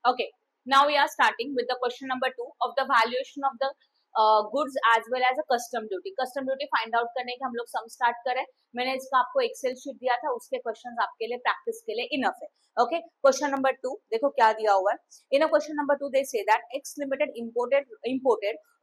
Okay, now we are starting with the question number 2 of the valuation of the goods as well as a custom duty. Custom duty find out करने के हम लोग सम start करें. मैंने इसका आपको Excel sheet दिया था, उसके क्वेश्चंस आपके लिए प्रैक्टिस के लिए इनफ है. Okay, question number 2 देखो क्या दिया हुआ है. In a question number 2 they say that X Limited imported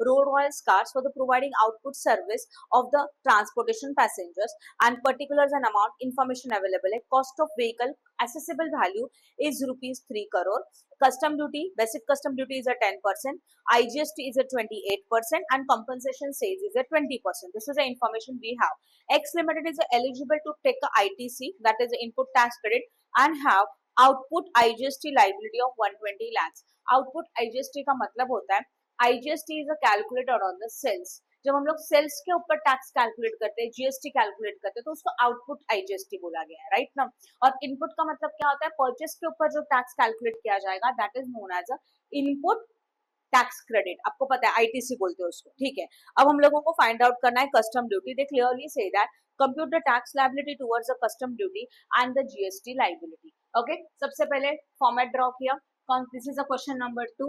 road Royals cars for the providing output service of the transportation passengers and particulars and amount information available. Cost of vehicle accessible value is rupees 3 crore. Custom duty, basic custom duty is a 10%, IGST is a 28%, and compensation sales is a 20%. This is the information we have. X Limited is eligible to take a ITC, that is the input tax credit, and have output IGST liability of 120 lakhs. Output IGST का मतलब होता है IGST is a calculated on the sales. जब हम लोग sales के ऊपर tax calculate करते हैं, जीएसटी कैलकुलेट करते हैं, तो उसको आउटपुट आईजीएसटी बोला गया है, राइट ना. और इनपुट का मतलब क्या होता है, परचेस के ऊपर जो टैक्स कैलकुलेट किया जाएगा, that is known as a input tax credit. आपको पता है आईटीसी बोलते हैं उसको, ठीक है. अब हम लोगों को फाइंड आउट करना है custom duty. They clearly say that compute the tax liability towards the custom duty and the GST liability. Okay, सबसे पहले फॉर्मेट ड्रॉ किया. This is a question number 2,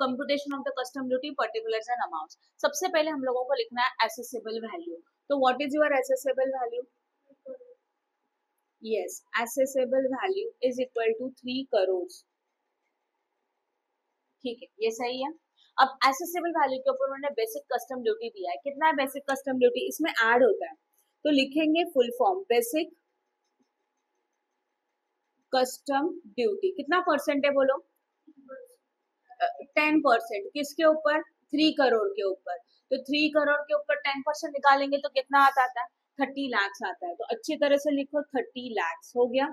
computation of the custom duty particulars and amounts. सबसे पहले हम लोगों को लिखना है एसेसेबल वैल्यू. तो what is your assessable value? Yes, assessable value is equal to 3 crore. ठीक है, ये सही है. अब एसेसेबल वैल्यू के ऊपर उन्होंने बेसिक कस्टम ड्यूटी दिया है. कितना है बेसिक कस्टम ड्यूटी? इसमें ऐड होता है, तो लिखेंगे full form basic custom duty. कितना परसेंट है बोलो? 10%. किसके ऊपर? 3 करोड़ के ऊपर. तो 3 करोड़ के ऊपर 10% निकालेंगे तो कितना आता है? 30 लाख आता है. तो अच्छी तरह से लिखो 30 लाख हो गया.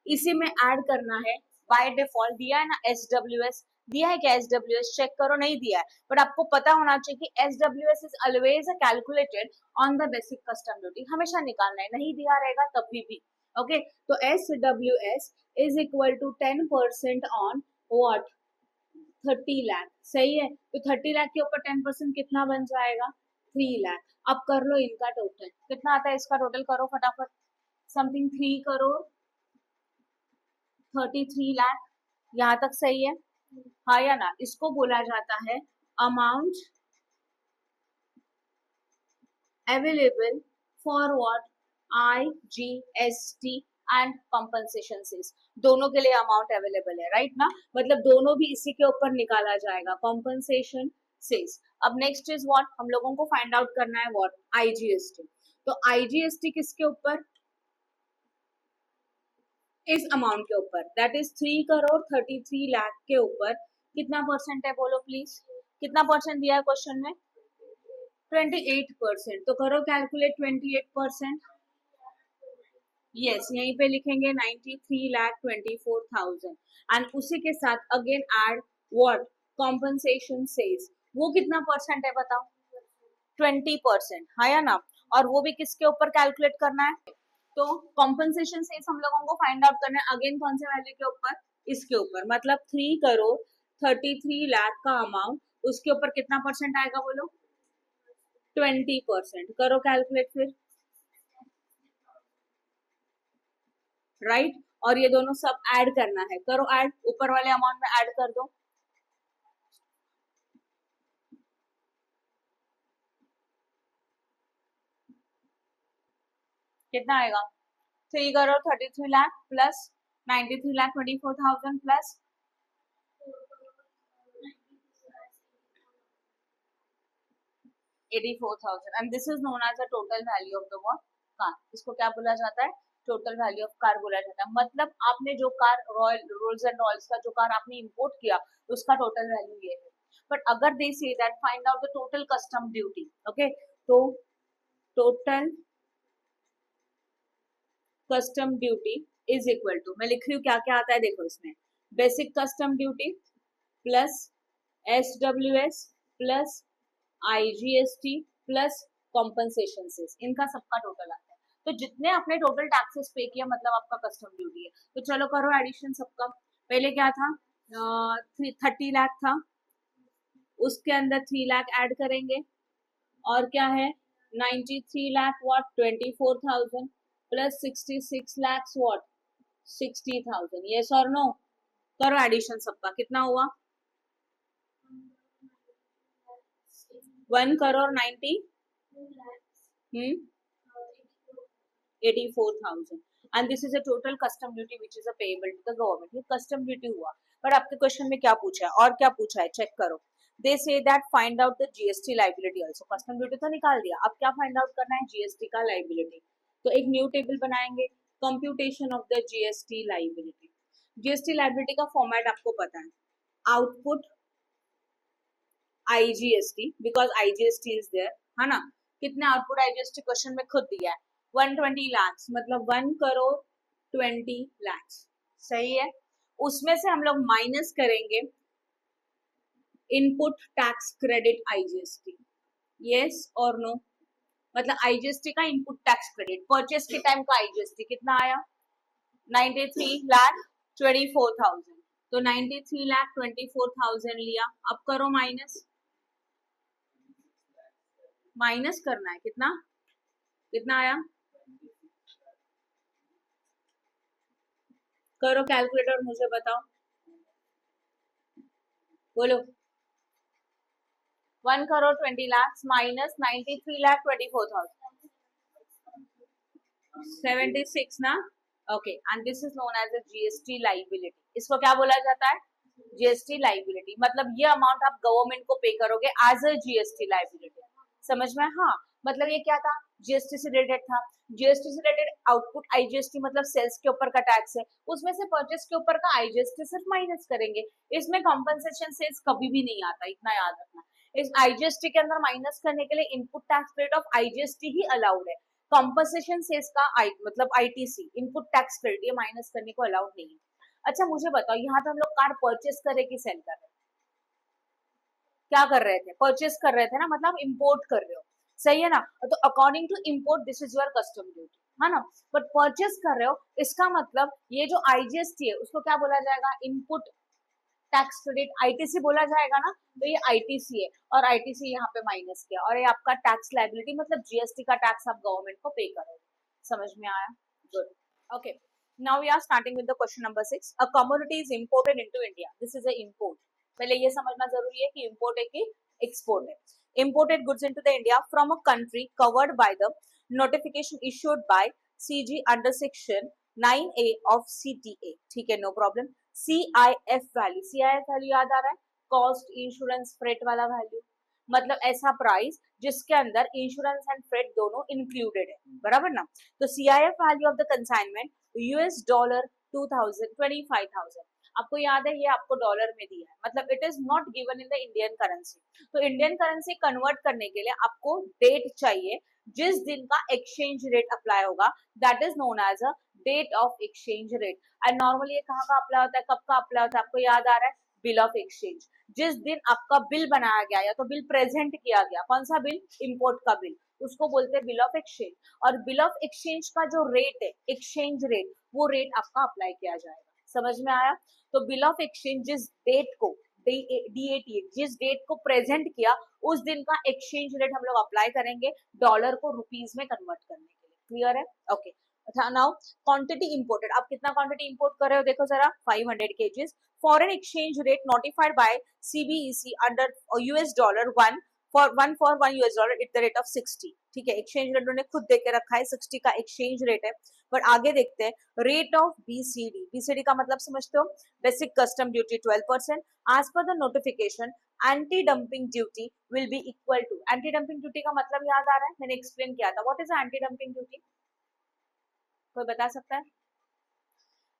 इसी में ऐड करना है बाय डिफॉल्ट. दिया है ना SWS? दिया है क्या SWS? चेक करो. नहीं दिया है, बट आपको पता होना चाहिए कि SWS is always calculated on the basic custom duty. हमेशा निकालना है, नहीं दिया रहेगा तभी भी. ओके, तो SWS is equal to 10% on what? 30 lakh. सही है. तो 30 लाख के ऊपर 10% कितना बन जाएगा? 3 लाख. अब कर लो इनका टोटल. कितना आता है इसका टोटल? करो फटाफट. समथिंग 3 करोड़ 33 लाख. यहाँ तक सही है? हाँ या ना? इसको बोला जाता है amount available for what? IGST and compensation cess. दोनों के लिए अमाउंट अवेलेबल है, राइट ना. मतलब दोनों भी इसी के ऊपर निकाला जाएगा, कॉम्पनसेशन सेस. अब नेक्स्ट इज व्हाट? हम लोगों को फाइंड आउट करना है व्हाट? IGST. तो IGST किसके ऊपर? इस अमाउंट के ऊपर, दैट इज 3 करोड़ 33 लाख के ऊपर कितना परसेंट है बोलो प्लीज? कितना परसेंट दिया है क्वेश्चन में? 28%. तो करो कैलकुलेट 28%. यस, यहीं पे लिखेंगे 93,24,000 एंड उसी के साथ again add what? Compensation sales. वो कितना परसेंट है बताओ? 20%. हाँ या ना. और वो भी किसके ऊपर कैलकुलेट करना है? तो कॉम्पनसेशन सेल्स हम लोगों को फाइंड आउट करना है अगेन कौन से वैल्यू के ऊपर? इसके ऊपर. मतलब 3 करोड़ 33 लाख का अमाउंट, उसके ऊपर कितना परसेंट आएगा बोलो? 20%. करो कैलकुलेट फिर. राइट, और ये दोनों सब ऐड करना है. करो ऐड. ऊपर वाले अमाउंट में ऐड कर दो. कितना आएगा? 3 crore 33 lakh plus 93,24,000 plus 84,000 and this is known as a total value of the what? Car. इसको क्या बोला जाता है? टोटल वैल्यू ऑफ कार बोला जाता है. मतलब आपने जो कार रोल्स एंड रॉयल्स का जो कार आपने इंपोर्ट किया, उसका टोटल वैल्यू ये है. बट अगर they say that find out the total custom duty, okay, तो total custom duty is equal to, मैं लिख रही हूँ क्या क्या आता है देखो इसमें. Basic custom duty plus SWS plus IGST plus compensation cess. इनका सबका टोटल आता है. तो जितने आपने टोटल टैक्सेस पे किया मतलब आपका कस्टम ड्यूटी है. तो चलो करो एडिशन सबका. पहले क्या था? 30 लाख था, उसके अंदर 3 लाख ऐड करेंगे, और क्या है? 93 lakh what? 24,000 plus 66 lakh what? 60,000. Yes और नो? करो एडिशन सबका, कितना हुआ 1,90,00,000 84,000 and this is a total custom duty which is a payable to the government. ये custom duty हुआ, पर आपके क्वेश्चन में क्या पूछा है और क्या पूछा है चेक करो. They say that find out the GST liability also. custom duty तो निकाल दिया, अब क्या find out करना है GST का liability. तो एक न्यू टेबल बनाएंगे, computation of the GST liability. GST liability का फॉर्मेट आपको पता है, output IGST because IGST is there, है ना. कितने आउटपुट IGST क्वेश्चन में खुद दिया है 120 लाख, मतलब 1,20,00,000. सही है. उसमें से हम लोग माइनस करेंगे input tax credit IGST. Yes और नो, मतलब IGST का इनपुट टैक्स क्रेडिट परचेस के टाइम का IGST कितना आया 93,24,000. तो 93,24,000 लिया. अब करो माइनस, माइनस करना है, कितना कितना आया, करो कैलकुलेटर मुझे बताओ, बोलो. 1,20,00,000 माइनस 93,24,000 76 ना. Okay, and this is known as a GST liability. इसको क्या बोला जाता है GST लाइबिलिटी. मतलब ये अमाउंट आप गवर्नमेंट को पे करोगे एज अ GST लाइबिलिटी. समझ में. हाँ, मतलब ये क्या था GST से रिलेटेड था. GST से रिलेटेड आउटपुट IGST मतलब सेल्स के ऊपर का टैक्स है, उसमें से परचेस के ऊपर का IGST सिर्फ माइनस करेंगे. इसमें कॉम्पनसेशन सेल्स कभी भी नहीं आता, इतना याद रखना. इस IGST के अंदर माइनस करने के लिए input tax rate of IGST he allowed है. कॉम्पनसेशन सेल्स का मतलब ITC इनपुट टैक्स क्रेडिट ये माइनस करने को अलाउड नहीं है. अच्छा मुझे बताओ, यहाँ पे हम लोग कार परचेस करे कि सेल कर रहे, क्या कर रहे थे, परचेस कर रहे थे ना, मतलब इम्पोर्ट कर रहे हो. सही है ना. तो according to import this is your custom duty, है ना. बट परचेस कर रहे हो, इसका मतलब ये जो IGST है उसको क्या बोला जाएगा इनपुट टैक्स क्रेडिट ITC बोला जाएगा ना. तो ये ITC है और ITC यहाँ पे माइनस किया और ये आपका टैक्स लाइबिलिटी मतलब GST का टैक्स आप गवर्नमेंट को पे करोगे. समझ में आया. Good. Okay, now we are starting with the question number 6. A commodity is imported into India. This is a import. पहले ये समझना जरूरी है कि इंपोर्ट है कि एक्सपोर्ट है. Imported goods into the India from a country covered by the notification issued by CG under section 9A of CTA. ठीक है, no problem. CIF value, CIF value याद आ रहा है, कॉस्ट इंश्योरेंस फ्रेट वाला वैल्यू. मतलब ऐसा प्राइस जिसके अंदर इंश्योरेंस एंड फ्रेट दोनों इंक्लूडेड है, बराबर ना. तो CIF वैल्यू ऑफ द कंसाइनमेंट $20 25,000. आपको याद है ये आपको डॉलर में दिया है, मतलब it is not given in the Indian currency. तो इंडियन करेंसी कन्वर्ट करने के लिए आपको डेट चाहिए जिस दिन का एक्सचेंज रेट अप्लाई होगा, that is known as a date of exchange rate. And normally ये कहाँ का अप्लाई होता है, कब का अप्लाई होता है, आपको याद आ रहा है बिल ऑफ एक्सचेंज. जिस दिन आपका बिल बनाया गया या तो बिल प्रेजेंट किया गया, कौन सा बिल, इंपोर्ट का बिल, उसको बोलते हैं बिल ऑफ एक्सचेंज. और बिल ऑफ एक्सचेंज का जो रेट है एक्सचेंज रेट, वो रेट आपका अप्लाई किया जाएगा. समझ में आया. तो बिल ऑफ एक्सचेंज जिस डेट को DAT जिस डेट को प्रेजेंट किया उस दिन का एक्सचेंज रेट हम लोग अप्लाई करेंगे डॉलर को रुपीज में कन्वर्ट करने के लिए. क्लियर है. ओके. अच्छा, नाउ क्वांटिटी इंपोर्टेड. आप कितना क्वांटिटी इंपोर्ट कर रहे हो देखो जरा, 500 kgs. Foreign exchange rate notified by CBEC under $1 for $1 at the rate of 60. ठीक है, एक्सचेंज रेट उन्होंने खुद दे के रखा है, 60 का एक्सचेंज रेट है. बट आगे देखते हैं रेट ऑफ BCD. BCD का मतलब समझते हो, basic custom duty 12%. As per the notification anti dumping duty will be equal to. Anti dumping duty का मतलब याद आ रहा है, मैंने एक्सप्लेन किया था. What is anti dumping duty, कोई बता सकता है.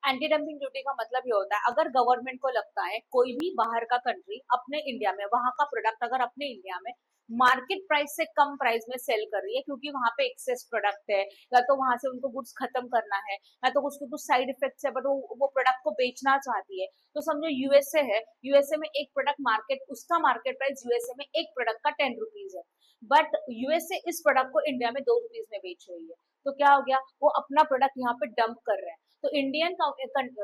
एंटी डंपिंग ड्यूटी का मतलब ये होता है अगर गवर्नमेंट को लगता है कोई भी बाहर का कंट्री अपने इंडिया में वहां का प्रोडक्ट अगर अपने इंडिया में मार्केट प्राइस से कम प्राइस में सेल कर रही है क्योंकि वहां पे एक्सेस प्रोडक्ट है, या तो वहां से उनको गुड्स खत्म करना है, या तो उसके कुछ साइड इफेक्ट्स है, बट वो प्रोडक्ट को बेचना चाहती है. तो समझो USA है, USA में एक प्रोडक्ट मार्केट, उसका मार्केट प्राइस USA में एक प्रोडक्ट का 10 रुपीज है, बट USA इस प्रोडक्ट को इंडिया में 2 रुपीज में बेच रही है. तो क्या हो गया, वो अपना प्रोडक्ट यहाँ पे डंप कर रहे हैं. तो इंडियन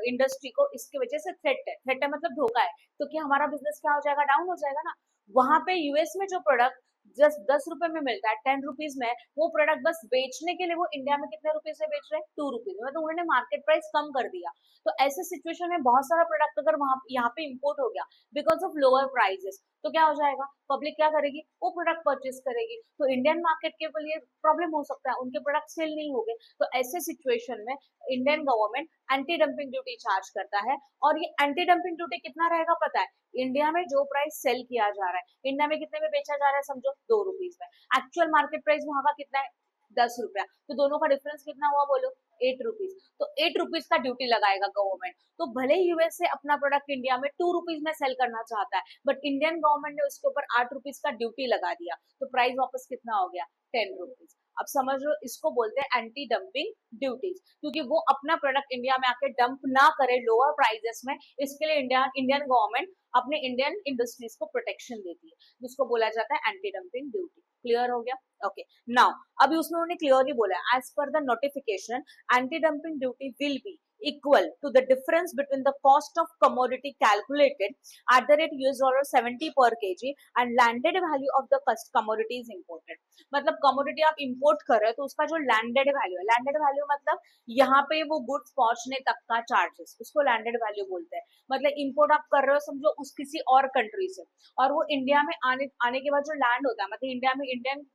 इंडस्ट्री को इसकी वजह से थ्रेट है. थ्रेट है मतलब धोखा है. तो क्या हमारा बिजनेस क्या हो जाएगा, डाउन हो जाएगा ना. वहां पे US में जो प्रोडक्ट जस्ट 10 रुपए में मिलता है, 10 रुपीज में, वो प्रोडक्ट बस बेचने के लिए वो इंडिया में कितने रुपए से बेच रहे हैं, 2 रुपीज में, तो उन्होंने मार्केट प्राइस कम कर दिया। तो ऐसे सिचुएशन में बहुत सारा प्रोडक्ट अगर वहां यहाँ पे इम्पोर्ट हो गया बिकॉज ऑफ लोअर प्राइजेस, तो क्या हो जाएगा, पब्लिक क्या करेगी, वो प्रोडक्ट परचेज करेगी, तो इंडियन मार्केट के लिए प्रॉब्लम हो सकता है, उनके प्रोडक्ट सेल नहीं होंगे। तो ऐसे सिचुएशन में Indian government anti dumping duty charge करता है, और ये एंटी डंपिंग ड्यूटी कितना रहेगा पता है, इंडिया में जो प्राइस सेल किया जा रहा है, इंडिया में कितने में बेचा जा रहा है, समझो 2 रुपीज में, एक्चुअल मार्केट प्राइस वहां का कितना है, 10 रुपया, तो दोनों का डिफरेंस कितना हुआ बोलो, 8 रुपीज, तो 8 रुपीज का ड्यूटी लगाएगा गवर्नमेंट। तो भले ही यूएसए अपना प्रोडक्ट इंडिया में 2 रुपीज में सेल करना चाहता है, बट इंडियन गवर्नमेंट ने उसके ऊपर 8 रुपीज का ड्यूटी लगा दिया, तो प्राइस वापस कितना हो गया, 10 रुपीज। अब समझ लो, इसको बोलते हैं एंटी डंपिंग ड्यूटीज, क्योंकि वो अपना प्रोडक्ट इंडिया में आके डंप ना करे लोअर प्राइजेस में, इसके लिए इंडियन गवर्नमेंट अपने इंडियन इंडस्ट्रीज को प्रोटेक्शन देती है, जिसको बोला जाता है एंटी डंपिंग ड्यूटी। क्लियर हो गया? ओके, नाउ अभी उसमें उन्होंने क्लियरली बोला है, as per the notification anti dumping duty will be equal to the difference between the cost of commodity calculated at the rate $70 per kg and landed value of the commodity is imported। मतलब commodity आप import कर रहे हो तो उसका जो landed value है, landed value मतलब यहाँ पे वो गुड्स पहुंचने तक का चार्जेस, उसको लैंडेड वैल्यू बोलते हैं। मतलब इंपोर्ट आप कर रहे हो समझो उस किसी और कंट्री से, और वो इंडिया में आने के बाद जो लैंड होता है, मतलब इंडिया में इंडियन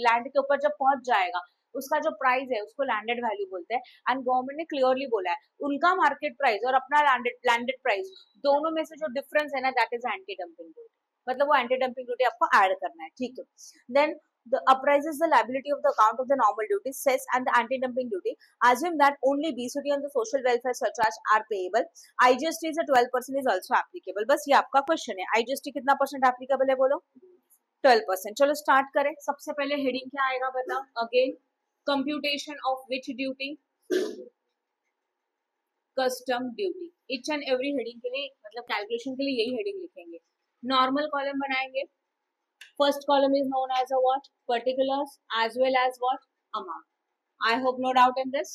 लैंड के ऊपर जब पहुंच जाएगा, उसका जो प्राइस है उसको लैंडेड वैल्यू बोलते हैं। एंड गवर्नमेंट ने क्लियरली बोला है, उनका मार्केट प्राइस और अपना लैंडेड प्राइस दोनों में से जो डिफरेंस है ना, that is anti dumping duty, मतलब वो एंटी डंपिंग ड्यूटी आपको ऐड करना है, ठीक है। Then the appraises the liability of the account of the normal duty, cess and the anti-dumping duty. Assume that only BCD and the social welfare surcharge are payable. IGST is a 12% is also applicable. बस ये आपका question है, IGST कितना percent applicable है बोलो, 12%। चलो start करें, सबसे पहले हेडिंग क्या आएगा बताओ, again computation of which duty, custom duty. Each and every heading के लिए, मतलब कैलकुलेशन के लिए यही हेडिंग लिखेंगे। नॉर्मल कॉलम बनाएंगे, first column is known as a what, particulars as well as what, amount। I hope no doubt in this,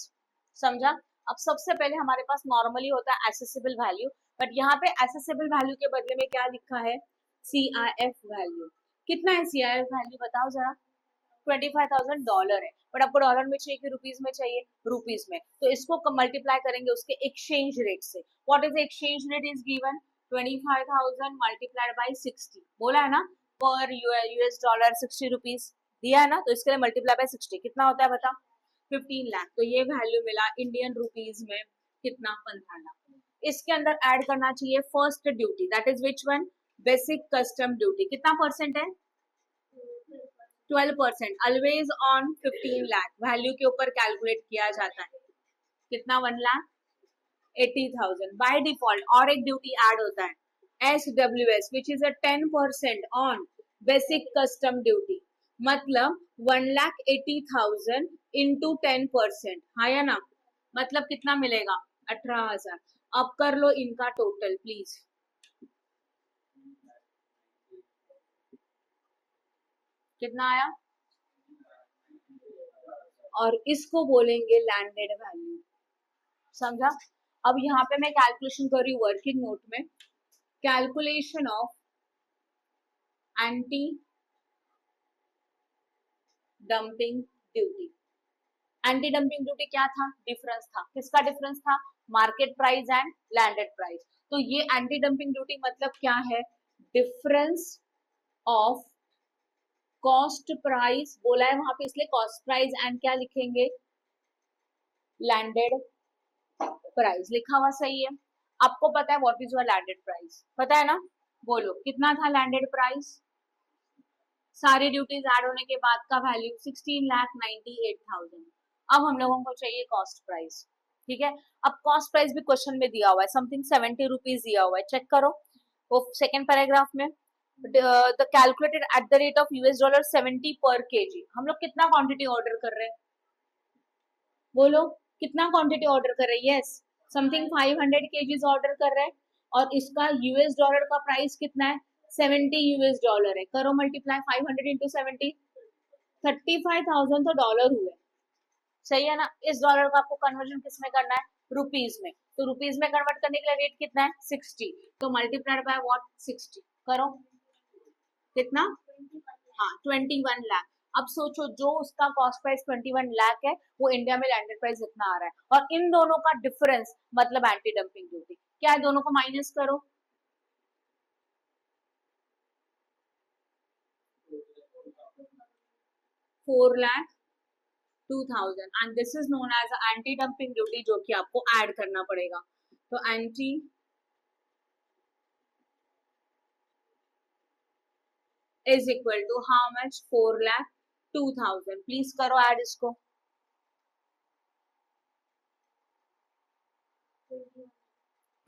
समझा। अब सबसे पहले हमारे पास नॉर्मली होता है एसेसिबल वैल्यू, बट यहाँ पे एसेसिबल वैल्यू के बदले में क्या लिखा है, CIF वैल्यू। कितना है CIF वैल्यू बताओ जरा, $25,000 है, बट आपको डॉलर में चाहिए कि रुपीज में चाहिए, रुपीज में, तो इसको मल्टीप्लाई करेंगे उसके एक्सचेंज रेट से। What is the exchange rate is given, 25,000 multiplied by 60, बोला है ना, पर US डॉलर 60 रुपीज दिया है ना, तो इसके लिए मल्टीप्लाई बाय 60 कितना होता है बताओ, 15 लाख। तो ये वैल्यू मिला इंडियन रुपीज में कितना, 15 लाख। इसके अंदर ऐड करना चाहिए first duty, that is which one, basic custom duty, कितना परसेंट है, 12%, ऑलवेज ऑन 15 लाख वैल्यू के ऊपर कैलकुलेट किया जाता है, कितना, 1,80,000 बाय डिफॉल्ट। और एक ड्यूटी ऐड होता है SWS which is a 10% on basic custom duty, मतलब 1,80,000 into 10%, हाँ या ना, मतलब कितना मिलेगा, 18,000। अब कर लो इनका टोटल प्लीज, कितना आया, और इसको बोलेंगे लैंडेड वैल्यू, समझा। अब यहाँ पे मैं कैलकुलेशन कर रही हूँ वर्किंग नोट में, calculation of anti dumping duty. Anti dumping duty क्या था, डिफरेंस था, किसका डिफरेंस था, market price and landed price. तो ये एंटी डंपिंग ड्यूटी मतलब क्या है, डिफरेंस ऑफ कॉस्ट प्राइस, बोला है वहां पे इसलिए कॉस्ट प्राइस एंड क्या लिखेंगे, लैंडेड प्राइस, लिखा हुआ सही है। आपको पता है what is your landed price, पता है ना, बोलो कितना था लैंडेड प्राइस, सारी ड्यूटीज ऐड होने के बाद का वैल्यू 16,98,000। अब हम लोगों को चाहिए कॉस्ट प्राइस, ठीक है। अब कॉस्ट प्राइस भी क्वेश्चन में दिया हुआ है, समथिंग 70 रुपीज दिया हुआ है, चेक करो वो सेकेंड पैराग्राफ में, the calculated at the rate of $70 पर केजी। हम लोग कितना क्वांटिटी ऑर्डर कर रहे हैं, बोलो कितना क्वांटिटी ऑर्डर कर रहे हैं, यस, समथिंग 500 केजीज ऑर्डर कर रहे हैं, और इसका $डॉलर का प्राइस कितना है, $70 है। करो मल्टीप्लाई 500 इंटू 70, 35,000 तो डॉलर हुए, सही है ना। इस डॉलर का आपको कन्वर्जन किस में करना है, रुपीज में, तो रुपीज में कन्वर्ट करने के लिए रेट कितना है, 60, तो मल्टीप्लाइड बाय व्हाट, 60, करो कितना, हाँ 21 लाख। अब सोचो जो उसका कॉस्ट प्राइस 21 लाख है वो इंडिया में लैंडेड प्राइस इतना आ रहा है, और इन दोनों का डिफरेंस मतलब एंटी डंपिंग ड्यूटी क्या है, दोनों को माइनस करो। 4,02,000 and this is known as anti dumping duty, जो कि आपको ऐड करना पड़ेगा। तो anti is equal to how much, 4,02,000। Please करो ऐड इसको।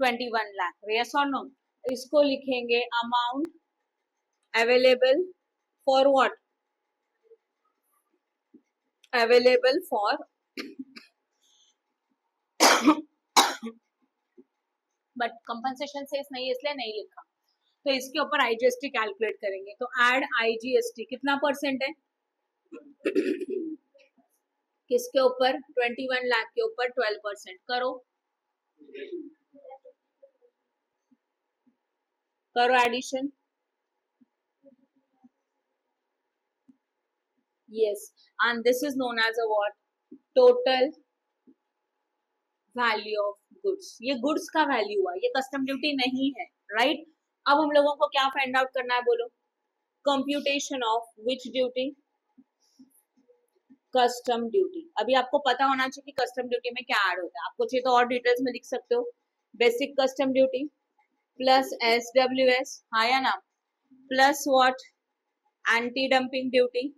21 लाख, यस और नो। इसको लिखेंगे amount available for what, available for but compensation cess नहीं है इसलिए नहीं लिखा। तो इसके ऊपर आईजीएसटी कैलकुलेट करेंगे, तो ऐड आईजीएसटी कितना परसेंट है किसके ऊपर, 21 लाख के ऊपर 12% करो, करो addition. yes, and this is known as a what, total value of goods। ये गुड्स का वैल्यू हुआ, ये कस्टम ड्यूटी नहीं है, राइट। अब हम लोगों को क्या फाइंड आउट करना है बोलो, computation of which duty, custom duty. अभी आपको पता होना चाहिए कि कस्टम ड्यूटी में क्या ऐड होता है, आपको चाहिए तो और डिटेल्स में लिख सकते हो। Basic custom duty plus SWS, हाँ या ना, plus what, anti dumping duty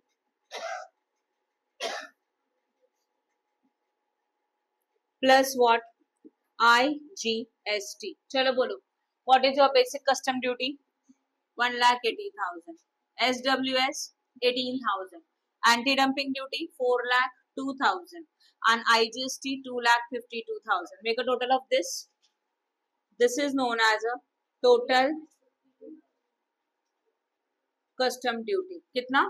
plus what, IGST। चलो बोलो, what is your basic custom duty, 1,80,000, SWS 18,000, anti dumping duty 4,02,000 and IGST 2,52,000। Make a total of this, this is known as a total custom duty. कितना,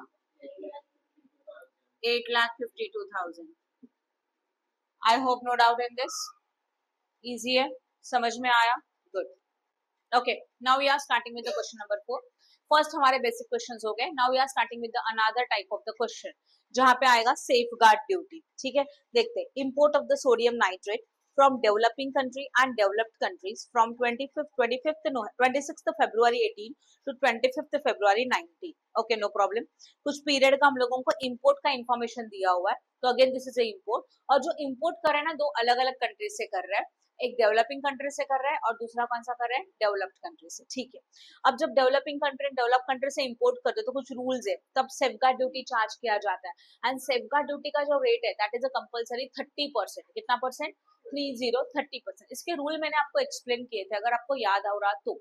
8,52,000। I hope no doubt in this, easy है, समझ में आया, good. Okay, now we are starting with the question number 4। First हमारे basic questions हो गए, now we are starting with the another type of the question, जहां पे आएगा सेफ गार्ड ड्यूटी। ठीक है, देखते हैं, import of the sodium nitrate from developing country and developed countries from 26th February 18 to 25th February 19। Okay, no problem. कुछ period का हम लोगों को इंपोर्ट का इंफॉर्मेशन दिया हुआ है, तो again this is a import, और जो इंपोर्ट कर रहे हैं ना, दो अलग अलग कंट्री से कर रहा है, एक डेवलपिंग कंट्री से कर रहा है और दूसरा कौन सा कर रहा है, डेवलप्ड कंट्री से। ठीक है, अब जब डेवलपिंग कंट्री डेवलप कंट्री से इंपोर्ट करते हो तो कुछ रूल्स है, तब सेफगार्ड ड्यूटी चार्ज किया जाता है, एंड सेफगार्ड ड्यूटी का जो रेट है दैट इज अ कंपलसरी 30%। कितना परसेंट, 30%। इसके रूल मैंने आपको एक्सप्लेन किए थे, अगर आपको याद हो रहा तो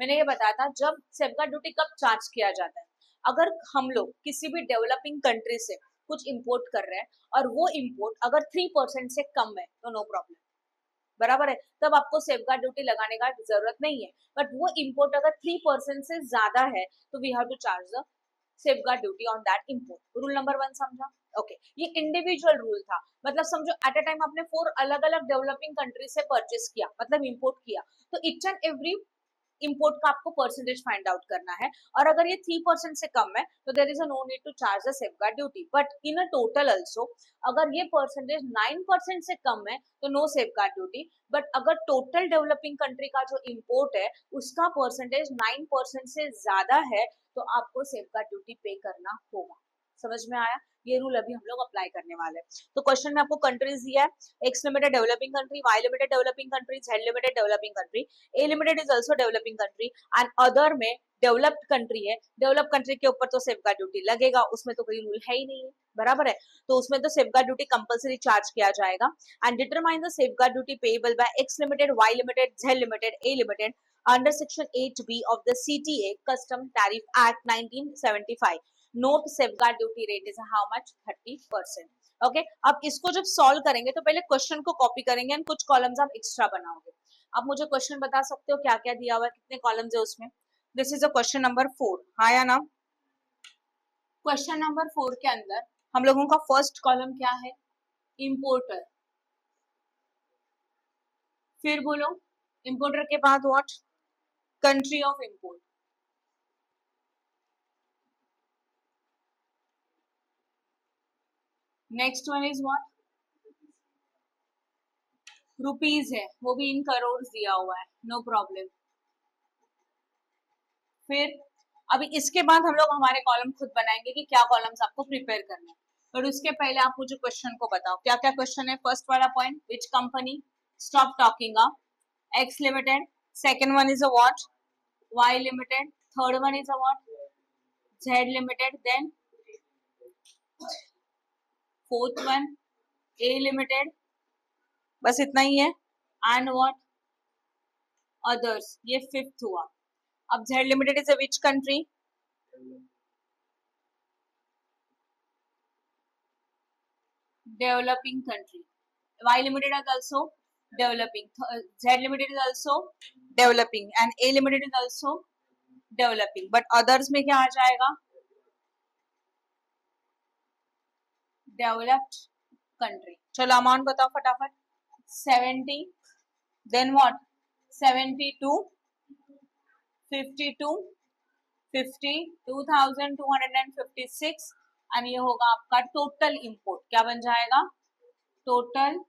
मैंने ये बताया था, जब सेफगार्ड ड्यूटी कब चार्ज किया जाता है, अगर हम लोग किसी भी डेवलपिंग कंट्री से कुछ इंपोर्ट कर रहे हैं और वो इंपोर्ट अगर 3% से कम है तो नो प्रॉब्लम, बराबर है, तब आपको सेफगार्ड ड्यूटी लगाने का जरूरत नहीं है। बट वो इंपोर्ट अगर 3% से ज्यादा है तो we have to charge the safeguard duty on that import. Rule number 1 समझा, ओके। ये इंडिविजुअल रूल था, मतलब समझो एट अ टाइम आपने 4 अलग अलग डेवलपिंग कंट्री से परचेस किया, मतलब इंपोर्ट किया, तो ईच एंड एवरी इंपोर्ट का आपको परसेंटेज फाइंड आउट करना है, और अगर ये 3% से कम है तो there is a no need to charge the safeguard duty. But in a total also अगर ये परसेंटेज 9% से कम है तो नो सेफगार्ड ड्यूटी, बट अगर टोटल डेवलपिंग कंट्री का जो इंपोर्ट है उसका परसेंटेज 9% से ज्यादा है तो आपको सेफगार्ड ड्यूटी पे करना होगा। समझ में आया, ये रूल अभी हम लोग अप्लाई करने वाले हैं। तो क्वेश्चन में आपको कंट्रीज दिया है, X limited developing country, Y limited developing country, Z limited developing country, A limited is also developing country, and other में डेवलप्ड कंट्री है। डेवलप कंट्री के ऊपर तो सेफगार्ड ड्यूटी लगेगा, उसमें तो कोई रूल है ही नहीं है, बराबर है, तो उसमें तो सेफगार्ड ड्यूटी कंपलसरी चार्ज किया जाएगा। And determine the safeguard duty payable by X limited, Y limited, Z limited, A limited under section 8B of the CTA Custom Tariff Act 1975। Note safeguard duty rate is how much, 30%। Okay, अब इसको जब solve करेंगे तो पहले question को copy करेंगे and कुछ columns आप एक्स्ट्रा बनाओगे। आप मुझे क्वेश्चन बता सकते हो क्या क्या दिया हुआ है, कितने कॉलम्स है उसमें। This is a question number 4, हाँ या ना। क्वेश्चन नंबर 4 के अंदर हम लोगों का फर्स्ट कॉलम क्या है, इंपोर्टर, फिर बोलो इंपोर्टर के बाद what, country of import, next one is what, rupees है, वो भी इन करोड़ दिया हुआ है, नो प्रॉब्लम। फिर अभी इसके बाद हम लोग हमारे कॉलम खुद बनाएंगे कि क्या कॉलम्स आपको प्रिपेयर करने हैं, पर उसके पहले आप मुझे क्वेश्चन को बताओ क्या क्या क्वेश्चन है। फर्स्ट वाला point, which company stop talking a X limited, second one is a what, Y limited, third one is a what, Z limited, then fourth one A limited, बस इतना ही है, एंड व्हाट अदर्स, ये fifth हुआ। अब Z limited is a which country, developing country, y limited is also developing, z limited is also developing, and a limited is also developing, but others में क्या आ जाएगा, developed country। चलो amount बताओ फटाफट, 70, then what, 72, 52, 50, 2256, and ये होगा आपका total import, क्या बन जाएगा, टोटल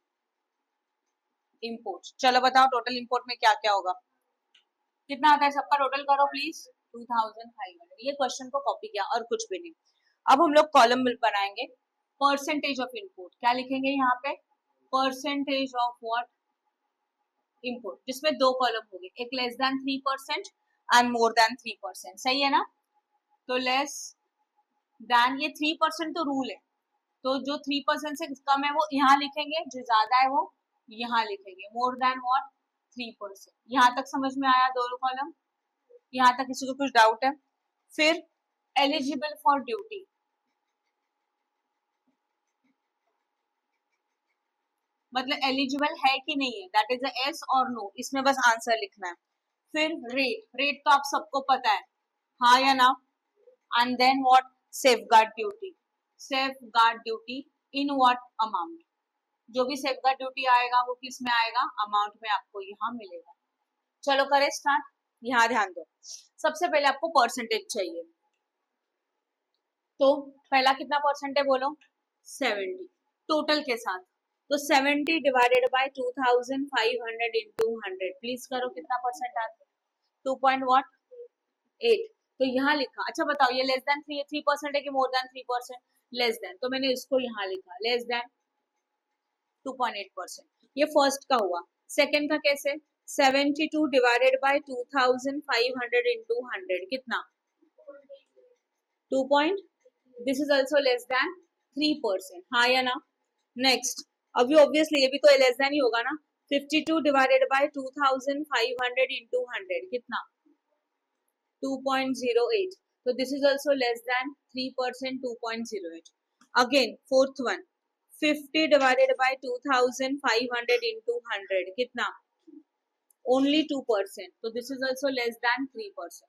इंपोर्ट। चलो बताओ टोटल इंपोर्ट में क्या क्या होगा, कितना आता है सबका टोटल करो प्लीज, 2500। ये क्वेश्चन को कॉपी किया और कुछ भी नहीं। अब हम लोग कॉलम बनाएंगे, परसेंटेज ऑफ इंपोर्ट, क्या लिखेंगे यहाँ पे, परसेंटेज ऑफ व्हाट, इंपोर्ट, जिसमें दो कॉलम होंगे, एक less than 3% and more than 3%, सही है ना। तो लेस देन, ये 3% तो रूल है, तो जो 3% से कम है वो यहाँ लिखेंगे, जो ज्यादा है वो यहाँ लिखेंगे, मोर देन व्हाट 3%। यहाँ तक समझ में आया दोनों कॉलम, यहाँ तक किसी को कुछ डाउट है। फिर एलिजिबल फॉर ड्यूटी, मतलब एलिजिबल है कि नहीं है, दैट इज एस और नो, इसमें बस आंसर लिखना है। फिर रेट, रेट तो आप सबको पता है, हाँ या ना, and then what, safeguard duty, safeguard duty in what amount, जो भी सेफगार्ड ड्यूटी आएगा वो किस में आएगा, अमाउंट में आपको यहाँ मिलेगा। चलो करें स्टार्ट, यहाँ ध्यान दो, सबसे पहले आपको परसेंटेज चाहिए, तो पहला कितना परसेंट है बोलो, 70 टोटल के साथ, तो 70 डिवाइडेड बाय 2500 इंटू 100, प्लीज करो कितना परसेंट आता है, 2.8। तो यहाँ लिखा, अच्छा बताओ ये लेस देन 3% है कि मोर देन 3%, लेस देन, तो मैंने इसको यहाँ लिखा लेस देन 2.8%, ये फर्स्ट का हुआ। सेकंड का कैसे, 72 डिवाइडेड बाय 2500 इंटू 100 कितना, 2. This is also less than 3%, हाँ या ना। नेक्स्ट, अभी ऑब्वियसली ये भी तो लेस देन ही होगा ना, 52 डिवाइडेड बाय 2500 इंटू 100 कितना, 2.08, तो this is also less than 3%, 2.08। Again fourth one, 50 divided by 2500 into 100 कितना, ओनली 2%, तो this is also less than 3%।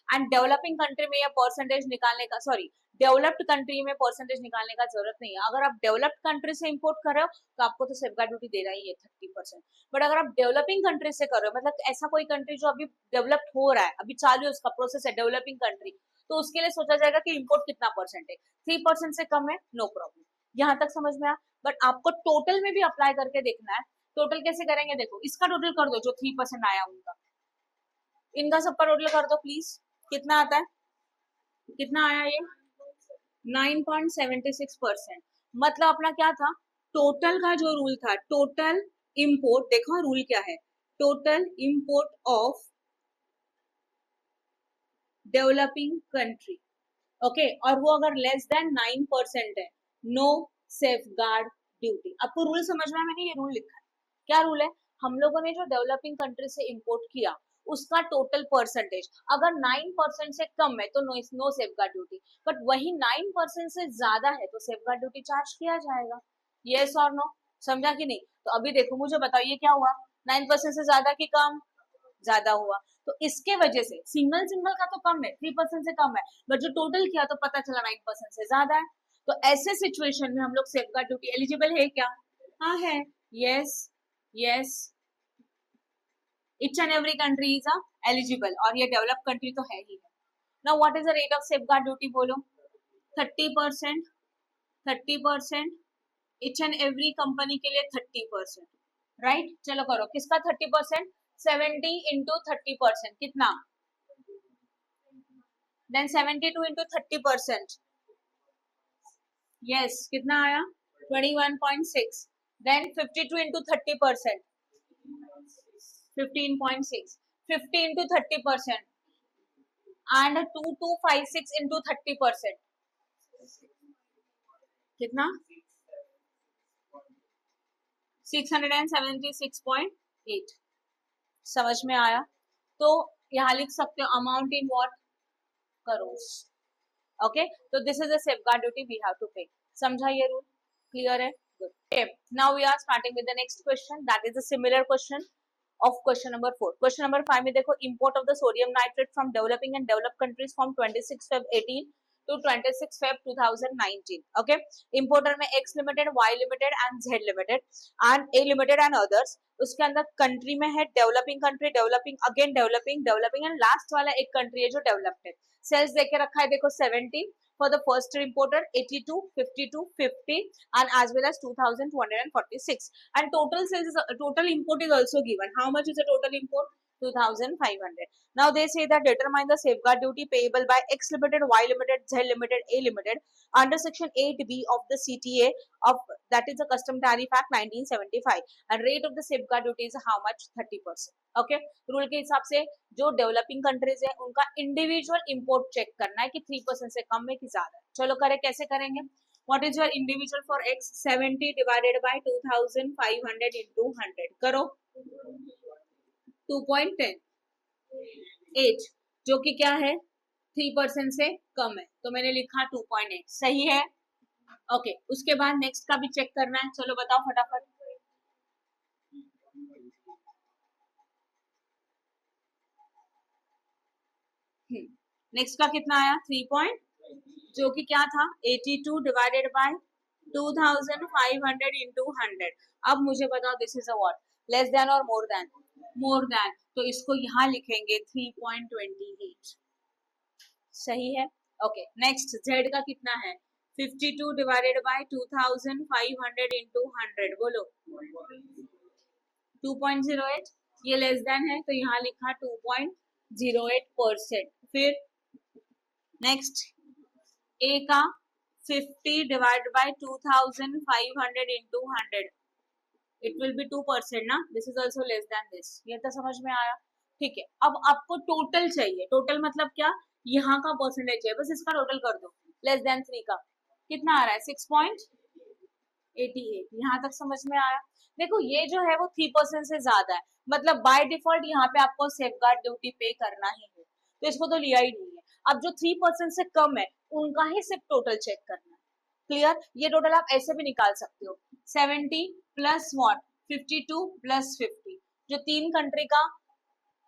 And developing country में यह परसेंटेज निकालने का, सॉरी डेवलप्ड कंट्री में परसेंटेज निकालने का जरूरत नहीं है। अगर आप डेवलप्ड कंट्री से इंपोर्ट कर रहे हो तो आपको तो सेफगार्ड ड्यूटी दे रहा ही है 30%, बट अगर आप डेवलपिंग कंट्री से कर रहे हो, मतलब ऐसा कोई कंट्री जो अभी डेवलप्ड हो रहा है, अभी चालू है उसका प्रोसेस है डेवलपिंग कंट्री, तो उसके लिए सोचा जाएगा कि इंपोर्ट कितना परसेंट है, 3% से कम है, नो प्रॉब्लम। यहाँ तक समझ में आया, बट आपको टोटल में भी अप्लाई करके देखना है। टोटल कैसे करेंगे, देखो इसका टोटल कर दो, जो 3% आया उनका, इनका सबका टोटल कर दो प्लीज, कितना आता है, कितना आया ये 9.76%। मतलब अपना क्या था, टोटल का जो रूल था, टोटल इंपोर्ट, देखो रूल क्या है, total import of developing country, okay, और वो अगर लेस देन 9% है, नो सेफगार्ड ड्यूटी। आपको रूल समझ में, मैंने ये रूल लिखा है, क्या रूल है, हम लोगों ने जो डेवलपिंग कंट्री से इंपोर्ट किया उसका टोटल परसेंटेज अगर 9% से कम है तो नो सेफगार्ड ड्यूटी, बट वही 9% से ज्यादा है तो सेफगार्ड ड्यूटी चार्ज किया जाएगा, यस और नो, समझा कि नहीं। तो अभी देखो मुझे बताओ ये क्या हुआ, 9% से ज्यादा कि कम, ज्यादा हुआ, तो इसके वजह से सिंगल सिंगल का तो कम है, 3% से कम है, बट जो टोटल किया तो पता चला 9% से ज्यादा है। तो ऐसे सिचुएशन में हम लोग सेफगार्ड ड्यूटी एलिजिबल है क्या, हाँ है, yes yes, each and every country is eligible, और ये डेवलप कंट्री तो है ही है। Now what is the rate of safeguard duty बोलो, 30%, 30%, ईच एंड एवरी कंपनी के लिए 30%, राइट। चलो करो, किसका 30%, 70 इंटू 30%, कितना, देन 72 इंटू 30%, यस कितना आया 21.6, देन 52 इंटू 30%, 15.6, 50 इंटू 30% एंड 2256 इंटू 30%, कितना 676.8। समझ में आया? तो यहाँ लिख सकते हो amount in what, crore. Okay, तो this is the safeguard duty we have to pay. समझा ये रूल, क्लियर है? Good. Okay, now we are starting with the next question, that is a similar question of question number 4. Question number 5 में देखो, import of the sodium nitrate from developing and developed countries from 26 Feb 18 to 26 Feb 2019. Okay, importer में X limited, Y limited and Z limited and A limited and others. उसके अंदर country में है developing country, developing again, developing and last वाला एक country है जो developed है। Cells देके रखा है देखो 70 for the first importer, 82, 52, 50 and as well as 2246, and total sales is total import is also given. How much is the total import? 2500. Now they say that determine the safeguard duty payable by X limited, Y limited, Z limited, A limited under section 8B of the CTA of, that is the custom tariff act 1975, and rate of the safeguard duty is how much? 30%. okay, rule के हिसाब से जो developing countries है उनका individual import check करना है कि 3% से कम है कि ज्यादा है। चलो करें, कैसे करेंगे? What is your individual for X? 70 divided by 2500 into 100, करो 2.10, जो कि क्या है 3% से कम है, तो मैंने लिखा 2.8, सही है। ओके, उसके बाद नेक्स्ट का भी चेक करना है, चलो बताओ फटाफट। नेक्स्ट का कितना आया 3. जो कि क्या था 82 डिवाइडेड बाय 2500 इंटू 100। अब मुझे बताओ this is a what, less than और मोर देन? मोर देन, तो इसको यहाँ लिखेंगे 3.28, सही है। ओके, नेक्स्ट जेड का कितना है 52 डिवाइडेड बाय 2500 इंटू 100, बोलो 2.08, ये लेस देन है तो यहाँ लिखा 2.08%। फिर नेक्स्ट ए का 50 divide by 2500 into 100, it will be 2% ना, this is also less than this. ये तो समझ में आया, ठीक है। अब आपको टोटल चाहिए, टोटल मतलब क्या, यहाँ का परसेंटेज है, बस इसका टोटल कर दो। लेस देन 3 का कितना आ रहा है 6.88, यहाँ तक समझ में आया? देखो ये जो है वो 3% से ज्यादा है, मतलब बाय डिफॉल्ट यहाँ पे आपको सेफगार्ड ड्यूटी पे करना ही है, तो इसको तो लिया ही नहीं है। अब जो 3% से कम है उनका ही सिर्फ टोटल चेक करना है, क्लियर? ये टोटल आप ऐसे भी निकाल सकते हो, 70 प्लस व्हाट 52 प्लस 50, जो 3 कंट्री का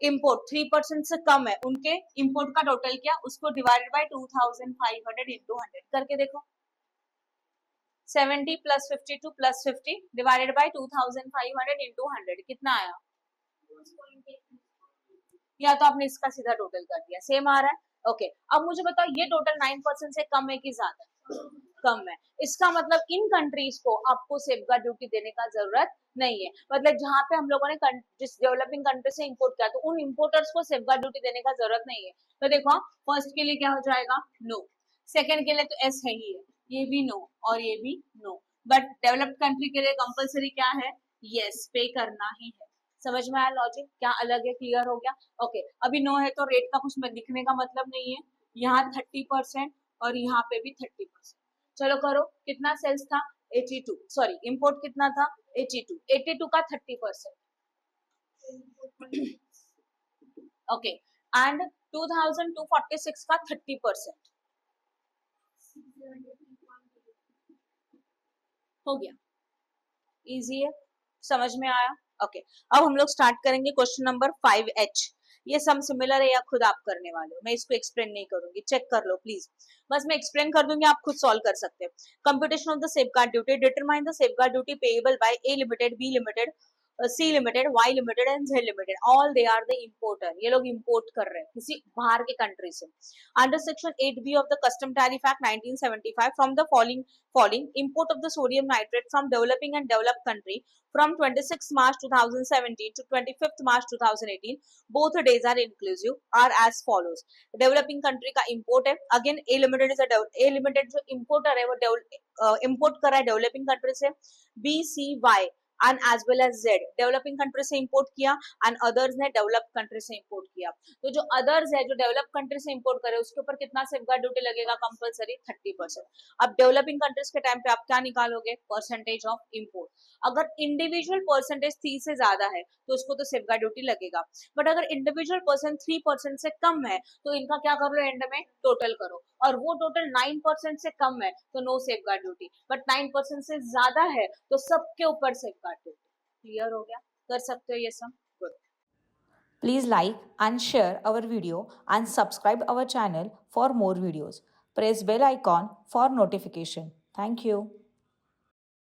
इंपोर्ट 3% से कम है उनके इंपोर्ट का टोटल क्या, उसको डिवाइडेड बाय 2500 इंटू 100 करके देखो। 70 plus 52 plus 50 divided by 2500 into 100 कितना आया? या तो आपने इसका सीधा टोटल कर दिया, सेम आ रहा है। ओके, अब मुझे बताओ ये टोटल 9% से कम है कि ज्यादा? कम है। इसका मतलब इन कंट्रीज को आपको सेफगार्ड ड्यूटी देने का जरूरत नहीं है, मतलब जहां पे हम लोगों ने जिस डेवलपिंग कंट्री से इंपोर्ट किया तो उन इंपोर्टर्स को सेफगार्ड ड्यूटी देने का जरूरत नहीं है। तो देखो फर्स्ट के लिए क्या हो जाएगा नो, सेकंड के लिए तो एस है ही है, ये भी नो और ये भी नो, बट डेवलप्ड कंट्री के लिए कंपलसरी क्या है, यस पे करना ही है। समझ में आया लॉजिक, क्या अलग है, क्लियर हो गया? ओके, अभी नो है तो रेट का कुछ दिखने का मतलब नहीं है, यहाँ 30% और यहाँ पे भी 30%। चलो करो, कितना सेल्स था 82, सॉरी इंपोर्ट कितना था 82, 82 का 30%, ओके, एंड 2246 का 30% हो गया, इजी है, समझ में आया? ओके, अब हम लोग स्टार्ट करेंगे क्वेश्चन नंबर 5H। ये सम सिमिलर है या खुद आप करने वाले हो, मैं इसको एक्सप्लेन नहीं करूंगी, चेक कर लो प्लीज, बस मैं एक्सप्लेन कर दूंगी, आप खुद सॉल्व कर सकते हैं। Computation of the safeguard duty, determine the safeguard duty payable by A limited, B limited, C limited, Y limited and Z limited, all they are the importer, ये लोग इम्पोर्ट कर रहे हैं किसी बाहर के कंट्री से। Under section 8B of the custom tariff act 1975 from the following import of the sodium nitrate from developing and developed country from 26 March 2017 to 25 March 2018, both days are inclusive, are as follows। Developing country का import है, again A limited is A limited जो importer है वो import कर रहा है developing country से, B C Y and as well as Z developing country से इंपोर्ट किया एंड अदर्स ने डेवलप्ड कंट्री से इंपोर्ट किया। तो जो अदर्स है जो डेवलप कंट्री से इंपोर्ट करे उसके ऊपर कितना सेफगार्ड ड्यूटी लगेगा, कंपलसरी 30%। अब डेवलपिंग कंट्रीज के टाइम पे आप क्या निकालोगे, परसेंटेज ऑफ इंपोर्ट। अगर इंडिविजुअल परसेंटेज 3 से ज्यादा है तो उसको तो सेफगार्ड ड्यूटी लगेगा, बट अगर इंडिविजुअल परसेंट 3% से कम है तो इनका क्या कर लो, एंड में टोटल करो, और वो टोटल 9% से कम है तो नो सेफगार्ड ड्यूटी, बट 9% से ज्यादा है तो सबके ऊपर सेफगार्ड ड्यूटी। क्लियर हो गया, कर सकते हो ये सब। Good. Please like and share our video and subscribe our channel for more videos. Press bell icon for notification. Thank you.